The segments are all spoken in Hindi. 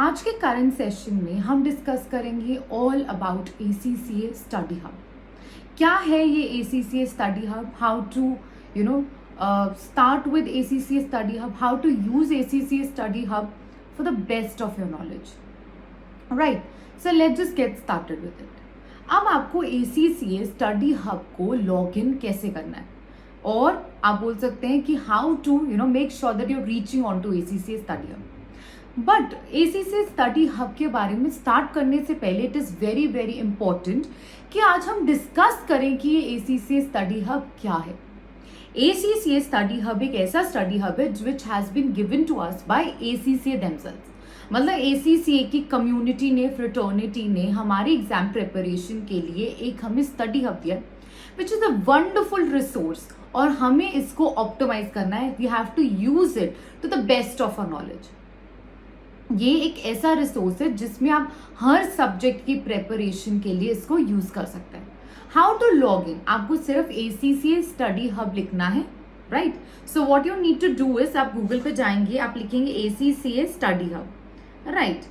आज के करंट सेशन में हम डिस्कस करेंगे all about ACCA study hub. क्या है ये ACCA study hub, how to start with ACCA study hub, how to use ACCA study hub for the best of your knowledge. Right, so let's just get started with it. अब आपको ACCA स्टडी हब को लॉग इन कैसे करना है, और आप बोल सकते हैं कि how to make sure that you reaching on to ACCA study hub. But ACCA study hub के बारे में स्टार्ट करने से पहले it is very very important कि आज हम डिस्कस करें कि ये ACCA स्टडी हब क्या है। ACCA स्टडी हब एक ऐसा स्टडी हब है which has been given to us by ACCA themselves. मतलब ACCA की कम्युनिटी ने, फ्रेटर्निटी ने हमारी एग्जाम प्रिपरेशन के लिए एक हमें स्टडी हब दिया, which is a wonderful resource, और हमें इसको ऑप्टिमाइज करना है। We have to use it to the best of our knowledge. ये एक ऐसा रिसोर्स है जिसमें आप हर सब्जेक्ट की प्रिपरेशन के लिए इसको यूज कर सकते हैं। हाउ टू लॉग इन, आपको सिर्फ ACCA स्टडी हब लिखना है, right. So what you need to do is, आप गूगल पे जाएंगे, आप लिखेंगे ACCA स्टडी हब, राइट।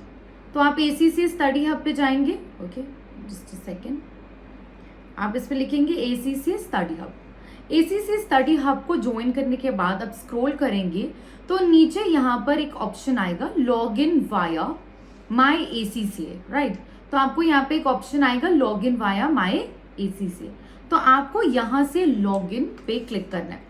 तो आप ACCA स्टडी हब पे जाएंगे, ओके जस्ट अ सेकेंड, आप इस पे लिखेंगे ACCA study hub. ACCA study hub को ज्वाइन करने के बाद आप स्क्रॉल करेंगे तो नीचे यहाँ पर एक ऑप्शन आएगा log in via my ACCA, right. तो आपको यहाँ पे एक ऑप्शन आएगा log in via my ACCA। तो आपको यहाँ से लॉग इन पे क्लिक करना है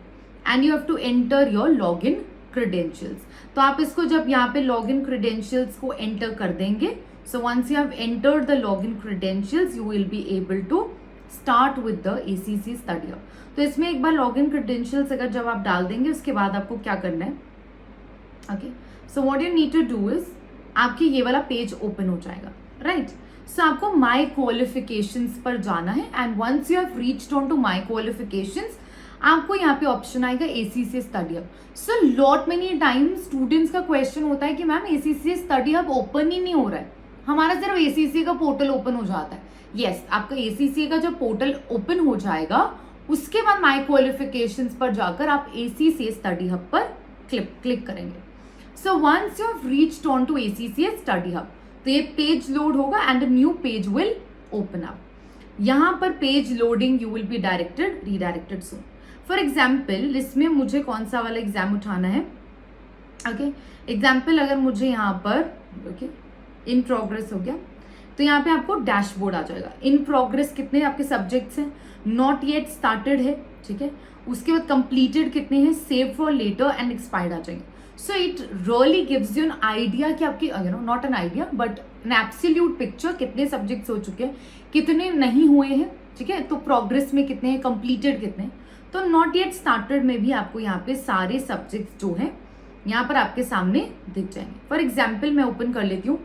and you have to enter your log in credentials. तो आप इसको जब यहाँ पे लॉग इन क्रेडेंशियल्स को एंटर कर देंगे, so once you have entered the log in credentials you will be able to start with the ACCA study hub. तो इसमें एक बार लॉग इन क्रेडेंशियल्स अगर जब आप डाल देंगे, उसके बाद आपको क्या करना है, okay. So what you need to do is, आपकी ये वाला पेज ओपन हो जाएगा, राइट। सो आपको माई क्वालिफिकेशंस पर जाना है and once you have reached on to my qualifications, आपको यहाँ पे ऑप्शन आएगा ACCA study hub. So lot many times students का क्वेश्चन होता है कि ma'am ACCA study hub open ही नहीं हो रहा है, हमारा सिर्फ ACCA का पोर्टल ओपन हो जाता है। यस, आपका ACCA का जब पोर्टल ओपन हो जाएगा उसके बाद माई क्वालिफिकेशंस पर जाकर आप ACCA स्टडी हब पर क्लिक करेंगे। So once you have reached on to ACCA study hub, तो ये पेज लोड होगा and new page will open up. यहाँ पर page loading you will be redirected soon. For example, इसमें मुझे कौन सा वाला एग्जाम उठाना है, ओके। एग्जाम्पल अगर मुझे यहाँ पर, ओके, इन प्रोग्रेस हो गया, तो यहाँ पे आपको डैशबोर्ड आ जाएगा। इन प्रोग्रेस कितने आपके सब्जेक्ट्स हैं, नॉट येट स्टार्टेड है, ठीक है। उसके बाद कंप्लीटेड कितने हैं, save for later and expired आ जाएंगे। So it really gives you an idea कि आपकी not an idea but an absolute picture, कितने सब्जेक्ट्स हो चुके हैं, कितने नहीं हुए हैं, ठीक है। तो प्रोग्रेस में कितने हैं, कंप्लीटेड कितने हैं। तो नॉट येट स्टार्टेड में भी आपको यहाँ पे सारे सब्जेक्ट्स जो हैं यहाँ पर आपके सामने दिख जाएंगे। फॉर एग्जाम्पल मैं ओपन कर लेती हूँ,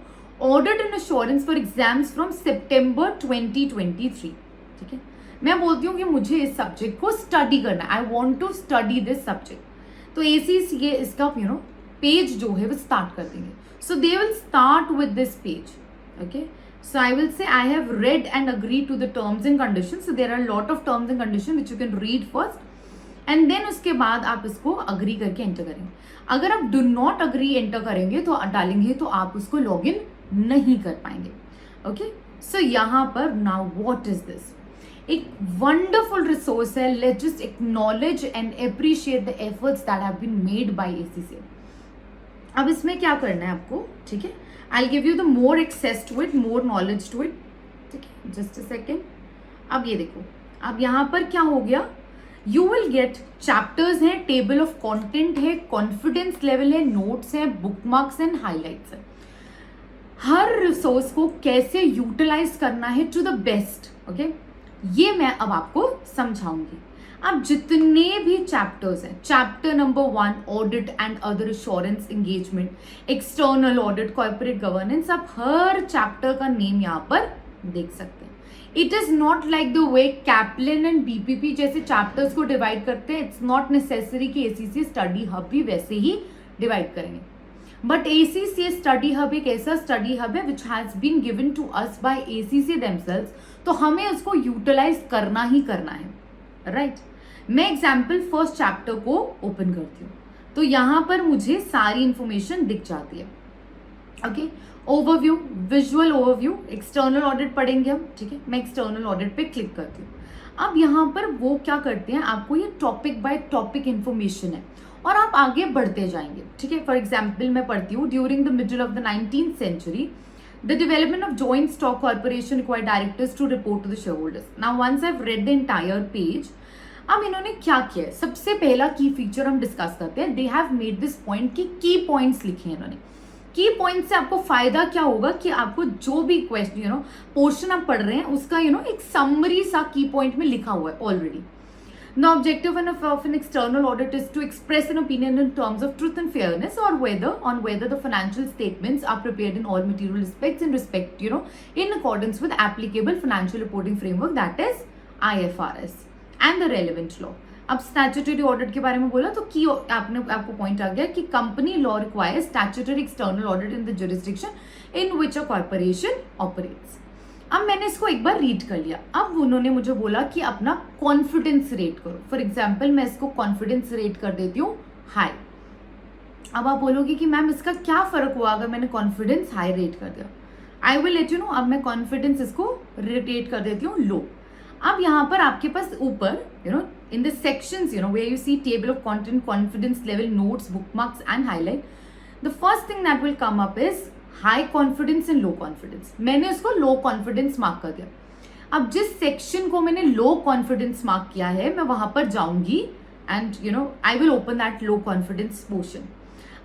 audit and assurance for exams from September 2023, ठीक है। मैं बोलती हूँ कि मुझे इस सब्जेक्ट को स्टडी करना है, I want to study this subject, तो ACCA इसका पेज जो है वो स्टार्ट कर देंगे। So they will start with this page, okay. So I will say I have read and agree to the terms and condition. So there are lot of terms and condition which you can read first and then उसके बाद आप इसको अग्री करके एंटर करेंगे। अगर आप डू नॉट अग्री एंटर करेंगे तो डालेंगे तो आप उसको लॉग इन नहीं कर पाएंगे, ओके। सो यहाँ पर नाउ व्हाट इज दिस, एक वंडरफुल रिसोर्स है। Let's just acknowledge and appreciate the efforts that have been made by ACCA। अब इसमें क्या करना है आपको, ठीक है, I give you the more access to it, more knowledge to it, ठीक है, जस्ट अ सेकेंड। अब ये देखो, अब यहाँ पर क्या हो गया, यू विल गेट चैप्टर्स हैं, टेबल ऑफ कंटेंट है, कॉन्फिडेंस लेवल है, नोट्स हैं, बुकमार्क्स एंड हाईलाइट्स है। हर रिसोर्स को कैसे यूटिलाइज करना है टू द बेस्ट, ओके, ये मैं अब आपको समझाऊंगी। अब जितने भी चैप्टर्स हैं, chapter number 1 audit and other assurance engagement, external audit, corporate governance, आप हर चैप्टर का नेम यहाँ पर देख सकते हैं। It is not like the way Kaplan and BPP जैसे चैप्टर्स को डिवाइड करते हैं, इट्स नॉट नेसेसरी कि ACCA स्टडी हब भी वैसे ही डिवाइड करेंगे। बट ACCA स्टडी हब एक ऐसा स्टडी हब है which has been given to us by ACCA themselves, तो हमें उसको यूटिलाइज करना ही करना है, राइट। मैं एग्जाम्पल फर्स्ट चैप्टर को ओपन करती हूँ, तो यहाँ पर मुझे सारी इंफॉर्मेशन दिख जाती है, okay, overview, visual overview, external audit पढ़ेंगे हम, ठीक है। मैं एक्सटर्नल ऑडिट पे क्लिक करती हूँ। अब यहाँ पर वो क्या करते हैं, आपको ये टॉपिक बाय टॉपिक इंफॉर्मेशन है और आप आगे बढ़ते जाएंगे, ठीक है। फॉर एग्जाम्पल मैं पढ़ती हूँ, during the middle of the 19th century the development of joint stock corporation required directors to report to the shareholders. Now once I've read the entire page, अब इन्होंने क्या किया है, सबसे पहला की फीचर हम डिस्कस करते हैं। They have made this point की की पॉइंट्स लिखे हैं इन्होंने। की पॉइंट से आपको फायदा क्या होगा कि आपको जो भी क्वेश्चन पोर्शन आप पढ़ रहे हैं उसका एक समरी सा की पॉइंट में लिखा हुआ है already. The objective of an external audit is to express an opinion in terms of truth and fairness, or whether the financial statements are prepared in all material respects in accordance with applicable financial reporting framework, that is IFRS and the relevant law. अब स्टैट्यूटरी ऑडिट के बारे में बोला तो की आपको पॉइंट आ गया कि company law requires statutory external audit in the jurisdiction in which a corporation operates. अब मैंने इसको एक बार रीड कर लिया। अब उन्होंने मुझे बोला कि अपना कॉन्फिडेंस रेट करो। फॉर एग्जाम्पल मैं इसको कॉन्फिडेंस रेट कर देती हूँ हाई। अब आप बोलोगे कि मैम इसका क्या फर्क हुआ अगर मैंने कॉन्फिडेंस हाई रेट कर दिया। I will let you know. अब मैं कॉन्फिडेंस इसको रेट कर देती हूँ लो। अब यहाँ पर आपके पास ऊपर in the sections where you see table of content, confidence level, notes, bookmarks and highlight, the first thing that will come up is high confidence and low confidence. मैंने उसको low confidence मार्क कर दिया। अब जिस सेक्शन को मैंने low confidence मार्क किया है मैं वहां पर जाऊंगी and I will open that low confidence portion.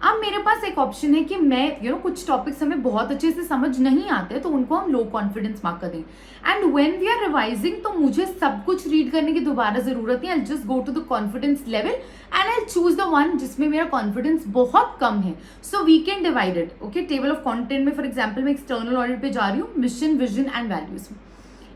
अब मेरे पास एक ऑप्शन है कि मैं कुछ टॉपिक्स हमें बहुत अच्छे से समझ नहीं आते तो उनको हम लो कॉन्फिडेंस मार्क कर देंगे। And when we are revising तो मुझे सब कुछ रीड करने की दोबारा जरूरत नहीं। I just go to the confidence level and I choose the one जिसमें मेरा कॉन्फिडेंस बहुत कम है। So we can divide it. Okay, table of content में फॉर एग्जाम्पल मैं एक्सटर्नल ऑडिट पे जा रही हूँ, मिशन, विजन एंड वैल्यूज में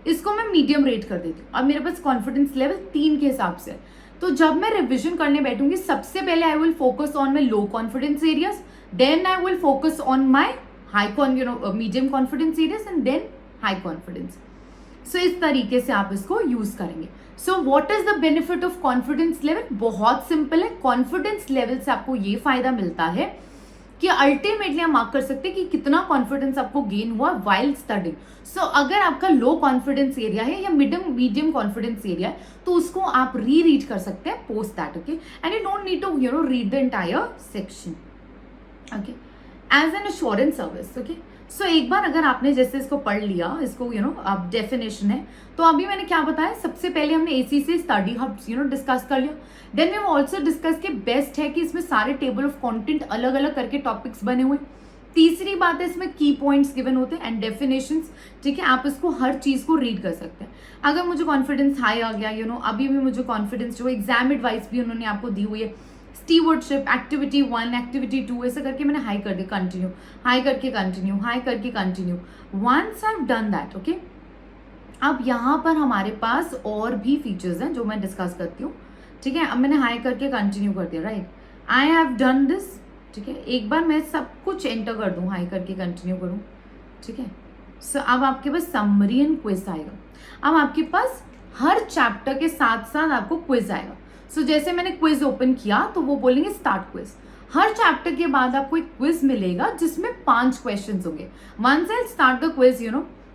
इसको मैं मीडियम रेट कर देती हूँ। अब मेरे पास कॉन्फिडेंस लेवल 3 के हिसाब से। तो जब मैं रिविजन करने बैठूंगी सबसे पहले I will focus on my low confidence areas, then I will focus on my high medium confidence areas and then high confidence. So इस तरीके से आप इसको यूज करेंगे। So what is the benefit of confidence level? बहुत सिंपल है। कॉन्फिडेंस लेवल से आपको ये फायदा मिलता है कि अल्टीमेटली आप मार्क कर सकते हैं कि कितना कॉन्फिडेंस आपको गेन हुआ वाइल स्टडिंग। सो अगर आपका लो कॉन्फिडेंस एरिया है या मीडियम कॉन्फिडेंस एरिया है तो उसको आप रीड कर सकते हैं post that. Okay, and you don't need to read the entire section. Okay, as an assurance service. Okay, so एक बार अगर आपने जैसे इसको पढ़ लिया, इसको अब डेफिनेशन है तो अभी मैंने क्या बताया, सबसे पहले हमने ACCA स्टडी हब डिस्कस कर लिया। देन वी ऑल्सो डिस्कस के बेस्ट है कि इसमें सारे टेबल ऑफ कंटेंट अलग अलग करके टॉपिक्स बने हुए। तीसरी बात है इसमें की पॉइंट्स गिवन होते हैं एंड डेफिनेशंस, ठीक है। आप इसको हर चीज को रीड कर सकते हैं। अगर मुझे कॉन्फिडेंस हाई आ गया अभी भी मुझे कॉन्फिडेंस जो एग्जाम एडवाइस भी उन्होंने आपको दी हुई है, स्टीवर्डशिप, एक्टिविटी 1, एक्टिविटी 2, ऐसा करके मैंने हाई कर दिया, कंटिन्यू, हाई करके कंटिन्यू, हाई करके continue. Once I have done that, okay, अब यहाँ पर हमारे पास और भी फीचर्स हैं जो मैं डिस्कस करती हूँ, ठीक है। अब मैंने हाई करके कंटिन्यू कर दिया, right, I have done this, ठीक है। एक बार मैं सब कुछ एंटर कर दूँ, हाई करके कंटिन्यू करूँ, ठीक है। सो अब आपके पास समरी एंड क्विज आएगा। अब आपके पास हर चैप्टर के साथ साथ आपको क्विज आएगा। सो जैसे मैंने क्विज ओपन किया तो वो बोलेंगे स्टार्ट क्विज। हर चैप्टर के बाद आपको एक क्विज मिलेगा जिसमें 5 क्वेश्चंस होंगे। Once I start the quiz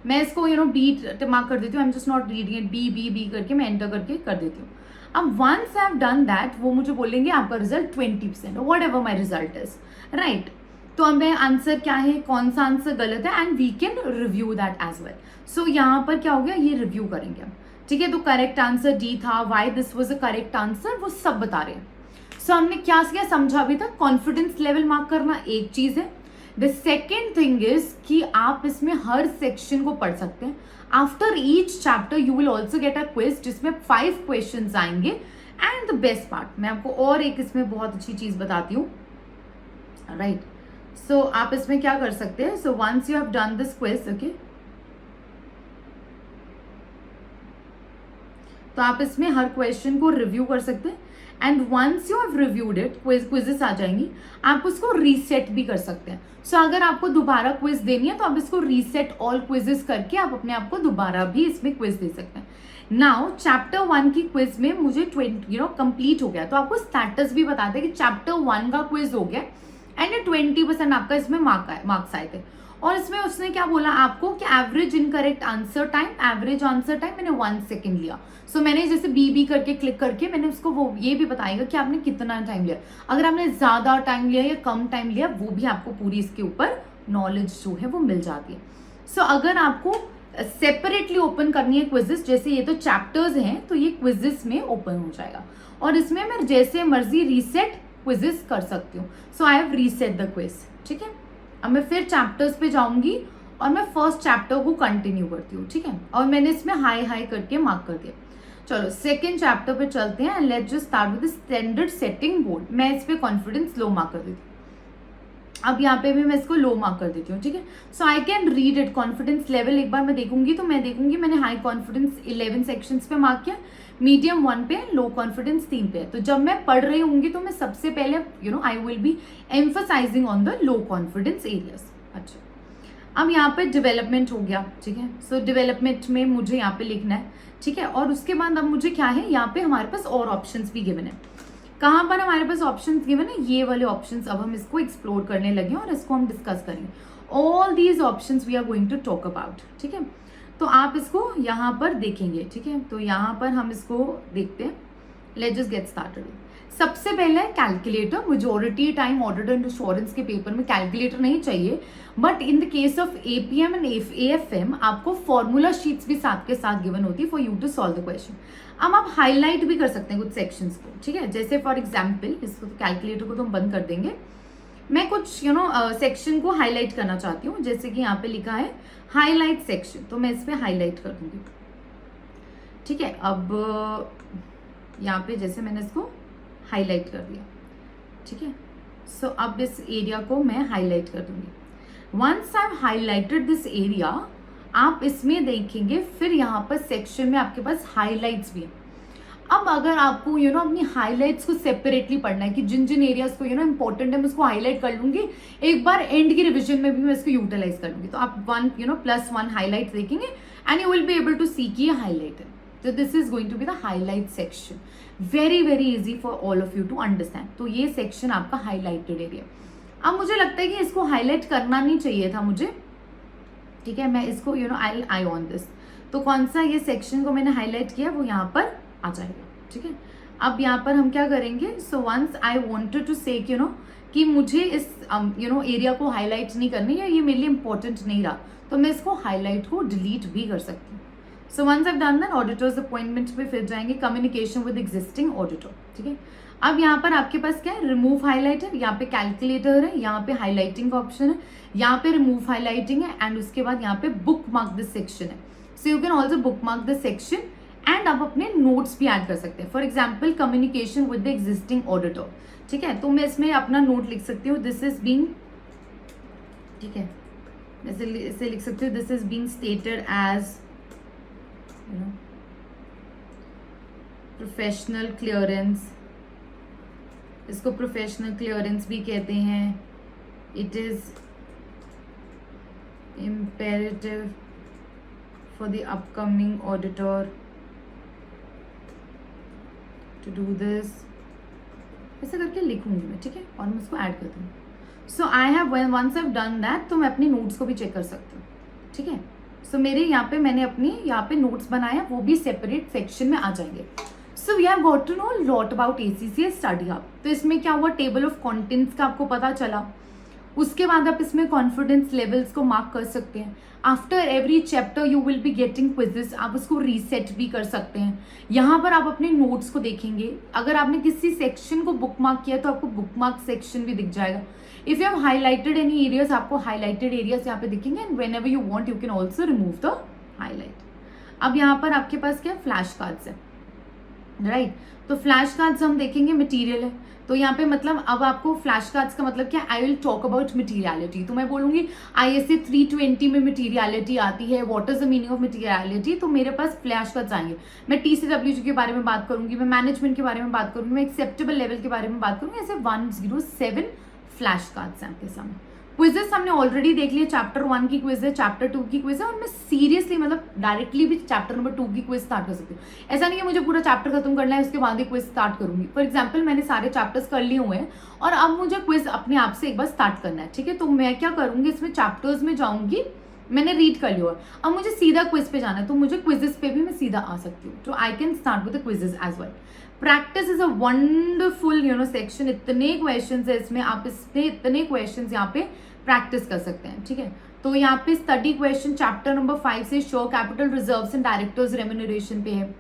मैं इसको बी मार्क कर देती हूँ। I am just not reading it, B करके मैं एंटर करके कर देती हूँ। अब once I have done that वो मुझे बोलेंगे आपका result 20%, whatever my result is, right. तो अब आंसर क्या है, कौन सा आंसर गलत है, and we can review that as well. So यहाँ पर क्या हो गया, ये रिव्यू करेंगे हम, ठीक है। तो करेक्ट आंसर डी था, why this was a correct answer, वो सब बता रहे हैं। सो हमने क्या समझा अभी तक, कॉन्फिडेंस लेवल मार्क करना एक चीज है। द सेकेंड थिंग इज कि आप इसमें हर सेक्शन को पढ़ सकते हैं। After each chapter you will also get a quiz जिसमें 5 क्वेश्चन आएंगे। एंड द बेस्ट पार्ट, मैं आपको और एक इसमें बहुत अच्छी चीज बताती हूँ, राइट। सो आप इसमें क्या कर सकते हैं, so once you have done this quiz, okay, तो आप इसमें हर क्वेश्चन को रिव्यू कर सकते हैं। And once you have reviewed it, quizzes आ जाएंगी, आप उसको रीसेट भी कर सकते हैं। सो अगर आपको दोबारा क्विज देनी है तो आप इसको रीसेट ऑल क्विजेस करके आप अपने आप को दोबारा भी इसमें क्विज दे सकते हैं। नाउ चैप्टर 1 की क्विज में मुझे कंप्लीट हो गया, तो आपको स्टेटस भी बताते हैं कि चैप्टर 1 का क्विज हो गया एंड 20% आपका इसमें मार्क्स आए थे। और इसमें उसने क्या बोला आपको कि average incorrect answer time, average answer time मैंने 1 सेकेंड लिया। सो मैंने जैसे बी करके क्लिक करके मैंने उसको वो ये भी बताएगा कि आपने कितना टाइम लिया। अगर आपने ज्यादा टाइम लिया या कम टाइम लिया वो भी आपको पूरी इसके ऊपर नॉलेज जो है वो मिल जाती है। सो अगर आपको सेपरेटली ओपन करनी है क्विजेस, जैसे ये तो चैप्टर्स हैं तो ये क्विजेस में ओपन हो जाएगा और इसमें मैं जैसे मर्जी रीसेट क्विजेस कर सकती हूँ। So I have reset the quiz, ठीक है। अब मैं फिर चैप्टर्स पे जाऊंगी और मैं फर्स्ट चैप्टर को कंटिन्यू करती हूँ, ठीक है। और मैंने इसमें हाई हाई करके मार्क कर दिया। चलो सेकेंड चैप्टर पे चलते हैं। Let's just start with standard setting board. मैं इस पे कॉन्फिडेंस लो मार्क कर देती हूँ। अब यहाँ पे भी मैं इसको लो मार्क कर देती हूँ, ठीक है। So I can read it. Confidence level एक बार मैं देखूंगी तो मैं देखूंगी मैंने हाई कॉन्फिडेंस 11 सेक्शंस पे मार्क किया, मीडियम 1 पे, लो कॉन्फिडेंस 3 पे है। तो जब मैं पढ़ रही होंगी तो मैं सबसे पहले I will be emphasising on the low confidence areas. अच्छा, अब यहाँ पे डेवलपमेंट हो गया, ठीक है। सो डेवलपमेंट में मुझे यहाँ पे लिखना है, ठीक है। और उसके बाद अब मुझे क्या है, यहाँ पे हमारे पास और ऑप्शंस भी गिवन है। कहाँ पर हमारे पास ऑप्शंस गिवन है, ये वाले ऑप्शंस। अब हम इसको एक्सप्लोर करने लगे और इसको हम डिस्कस करेंगे। All these options we are going to talk about, ठीक है। तो आप इसको यहाँ पर देखेंगे, ठीक है। तो यहाँ पर हम इसको देखते हैं। Let's just get started. सबसे पहले calculator. Majority time audit and insurance के पेपर में कैलकुलेटर नहीं चाहिए, but in the case of APM and AFM आपको फॉर्मूला शीट्स भी साथ के साथ गिवन होती है for you to solve the question. अब आप हाईलाइट भी कर सकते हैं कुछ सेक्शंस को, ठीक है। जैसे फॉर एग्जाम्पल इसको कैलकुलेटर को तो हम बंद कर देंगे। मैं कुछ सेक्शन को हाईलाइट करना चाहती हूँ, जैसे कि यहाँ पे लिखा है हाईलाइट सेक्शन, तो मैं इस पे हाईलाइट कर दूंगी, ठीक है। अब यहाँ पे जैसे मैंने इसको हाईलाइट कर दिया, ठीक है। सो अब इस एरिया को मैं हाईलाइट कर दूंगी। Once I highlighted this area, आप इसमें देखेंगे फिर यहाँ पर सेक्शन में आपके पास हाईलाइट्स भी है। अब अगर आपको अपनी हाईलाइट्स को सेपरेटली पढ़ना है कि जिन जिन एरियाज को इंपॉर्टेंट है मैं उसको हाईलाइट कर लूंगी, एक बार एंड की रिविजन में भी मैं इसको यूटिलाइज कर लूंगी। तो आप 1 +1 हाईलाइट देखेंगे and you will be able to see कि ये हाईलाइट है। तो this is going to be the highlight section. Very very easy for all of you to understand. तो ये सेक्शन आपका हाईलाइटेड एरिया। अब मुझे लगता है कि इसको हाईलाइट करना नहीं चाहिए था मुझे, ठीक है। मैं इसको आई ऑन दिस। तो कौन सा ये सेक्शन को मैंने हाईलाइट किया वो यहाँ पर आ जाएगा, ठीक है। अब यहाँ पर हम क्या करेंगे, so once I wanted to say कि मुझे इस एरिया को हाईलाइट नहीं करनी है, ये मेरे लिए इंपॉर्टेंट नहीं रहा, तो मैं इसको हाईलाइट को डिलीट भी कर सकती हूँ। So once I done that, auditors appointment पे फिर जाएंगे, कम्युनिकेशन विद एग्जिस्टिंग ऑडिटर, ठीक है। अब यहाँ पर आपके पास क्या है, रिमूव हाईलाइट है, यहाँ पे कैलकुलेटर है, यहाँ पे हाईलाइटिंग का ऑप्शन है, यहाँ पे रिमूव हाईलाइटिंग है, एंड उसके बाद यहाँ पे बुक मार्क दिस सेक्शन है। So you can also book mark this section and आप अपने नोट्स भी ऐड कर सकते हैं। For example communication with the existing auditor, ठीक है। तो मैं इसमें अपना नोट लिख सकती हूँ, दिस इज बीइंग, ठीक है, इसे लिख सकती हूँ, this is being stated as professional clearance. इसको प्रोफेशनल क्लियरेंस भी कहते हैं। It is imperative for the upcoming auditor to do this, ऐसे करके लिखूंगी मैं, ठीक है। और मैं उसको ऐड कर दूंगी। So I have once I have done that, तो मैं अपनी नोट्स को भी चेक कर सकती हूँ, ठीक है। सो मेरे यहाँ पे मैंने अपनी यहाँ पे नोट्स बनाया, वो भी सेपरेट सेक्शन में आ जाएंगे। So we have got to know lot about ACCA study hub. तो इसमें क्या हुआ, टेबल ऑफ कंटेंट्स का आपको पता चला। उसके बाद आप इसमें कॉन्फिडेंस लेवल्स को मार्क कर सकते हैं। After every chapter you will be getting quizzes, आप उसको रीसेट भी कर सकते हैं। यहाँ पर आप अपने नोट्स को देखेंगे, अगर आपने किसी सेक्शन को बुक मार्क किया तो आपको बुक मार्क सेक्शन भी दिख जाएगा। If you have highlighted any areas, आपको हाईलाइटेड एरियाज यहाँ पे दिखेंगे, and whenever you want you can also remove the highlight. अब यहाँ पर आपके पास क्या फ्लैश कार्ड्स है, राइट। तो फ्लैश कार्ड्स हम देखेंगे, मटेरियल है। तो यहाँ पे मतलब अब आपको फ्लैश कार्ड्स का मतलब क्या, I will talk about materiality. तो मैं बोलूंगी ISA 320 में मटीरियलिटी आती है, what is the meaning of materiality. तो मेरे पास फ्लैश कार्ड्स आएंगे। मैं TCWG के बारे में बात करूंगी, मैं मैनेजमेंट के बारे में बात करूंगी, मैं एक्सेप्टेबल लेवल के बारे में बात करूंगी। ऐसे 107 फ्लैश कार्ड्स हैं आपके सामने। क्विजेस हमने ऑलरेडी देख लिया, चैप्टर 1 की क्विज है, चैप्टर 2 की क्विज है, और मैं सीरियसली मतलब डायरेक्टली भी चैप्टर नंबर 2 की क्विज स्टार्ट कर सकती हूँ। ऐसा नहीं है मुझे पूरा चैप्टर खत्म करना है उसके बाद ही क्विज स्टार्ट करूंगी। फॉर एग्जाम्पल मैंने सारे चैप्टर्स कर लिए हुए हैं और अब मुझे क्विज अपने आप से एक बार स्टार्ट करना है, ठीक है। तो मैं क्या करूंगी, इसमें चैप्टर्स में जाऊंगी, मैंने रीड कर लिया और अब मुझे सीधा क्विज पे जाना है, तो मुझे क्विजेस पे भी मैं सीधा आ सकती हूँ। तो I can start with the quizzes as well. Practice is a wonderful section, इतने क्वेश्चन है इसमें, आप इसमें इतने क्वेश्चन यहाँ पे प्रैक्टिस कर सकते हैं, ठीक है। तो यहाँ पे स्टडी क्वेश्चन चैप्टर नंबर 5 से show capital reserves and directors remuneration पे है।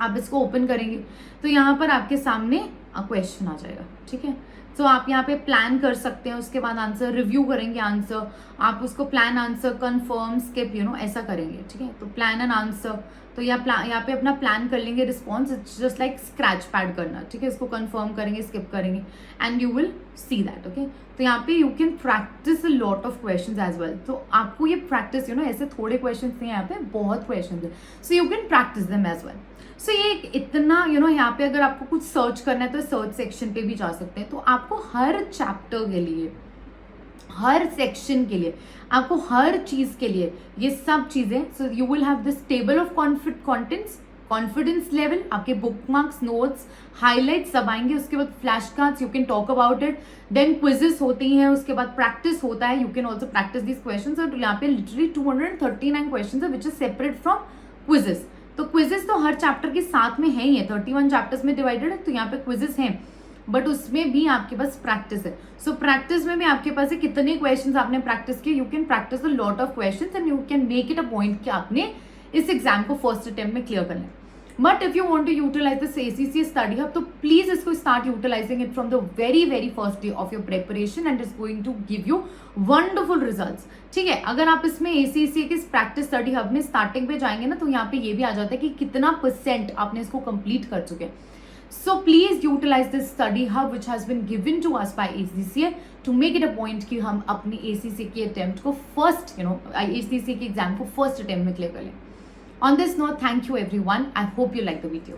आप इसको ओपन करेंगे तो यहाँ पर आपके सामने क्वेश्चन आ जाएगा, ठीक है। तो आप यहाँ पे प्लान कर सकते हैं, उसके बाद आंसर रिव्यू करेंगे, आंसर आप उसको प्लान आंसर कंफर्म स्किप ऐसा करेंगे, ठीक है। तो प्लान एंड आंसर, तो यहाँ पे अपना प्लान कर लेंगे, response it's just like scratch pad करना, ठीक है। इसको कंफर्म करेंगे, स्किप करेंगे and you will see that, okay. तो यहाँ पे you can practice a lot of questions as well. तो आपको ये प्रैक्टिस ऐसे थोड़े क्वेश्चन नहीं है, यहाँ पे बहुत क्वेश्चन है, so you can practise them as well. So ये इतना यहाँ पे अगर आपको कुछ सर्च करना है तो सर्च सेक्शन पे भी जा सकते हैं। तो आपको हर चैप्टर के लिए, हर सेक्शन के लिए, आपको हर चीज के लिए ये सब चीजें, so you will have this table of contents, confidence level, आपके बुक मार्क्स, नोट्स, हाईलाइट सब आएंगे, उसके बाद flash cards, you can talk about it, then quizzes होती हैं, उसके बाद प्रैक्टिस होता है, you can also practice this questions. और यहाँ पे लिटरली 239 क्वेश्चंस है which is separate from quizzes. तो क्विजेस तो हर चैप्टर के साथ में है ही है, 31 चैप्टर्स में डिवाइडेड है, तो यहाँ पे क्विजेस हैं, बट उसमें भी आपके पास प्रैक्टिस है। सो प्रैक्टिस में भी आपके पास है कितने क्वेश्चंस आपने प्रैक्टिस किए, you can practice a lot of questions and you can make it a point कि आपने इस एग्जाम को फर्स्ट अटेम्प्ट में क्लियर करना है। But if you want to utilize this ACCA study hub, तो प्लीज इसको start utilizing it from the very first day of your preparation and is going to give you wonderful results, ठीक है। अगर आप इसमें ACCA के प्रैक्टिस स्टडी हब में स्टार्टिंग पे जाएंगे ना, तो यहाँ पे ये भी आ जाता है कि कितना % आपने इसको कंप्लीट कर चुके हैं। So please utilize this study hub which has been given to us by ACCA to make it a point कि हम अपनी ACCA की attempt को first, ACCA की exam को first attempt में clear कर लें। On this note, thank you everyone. I hope you like the video.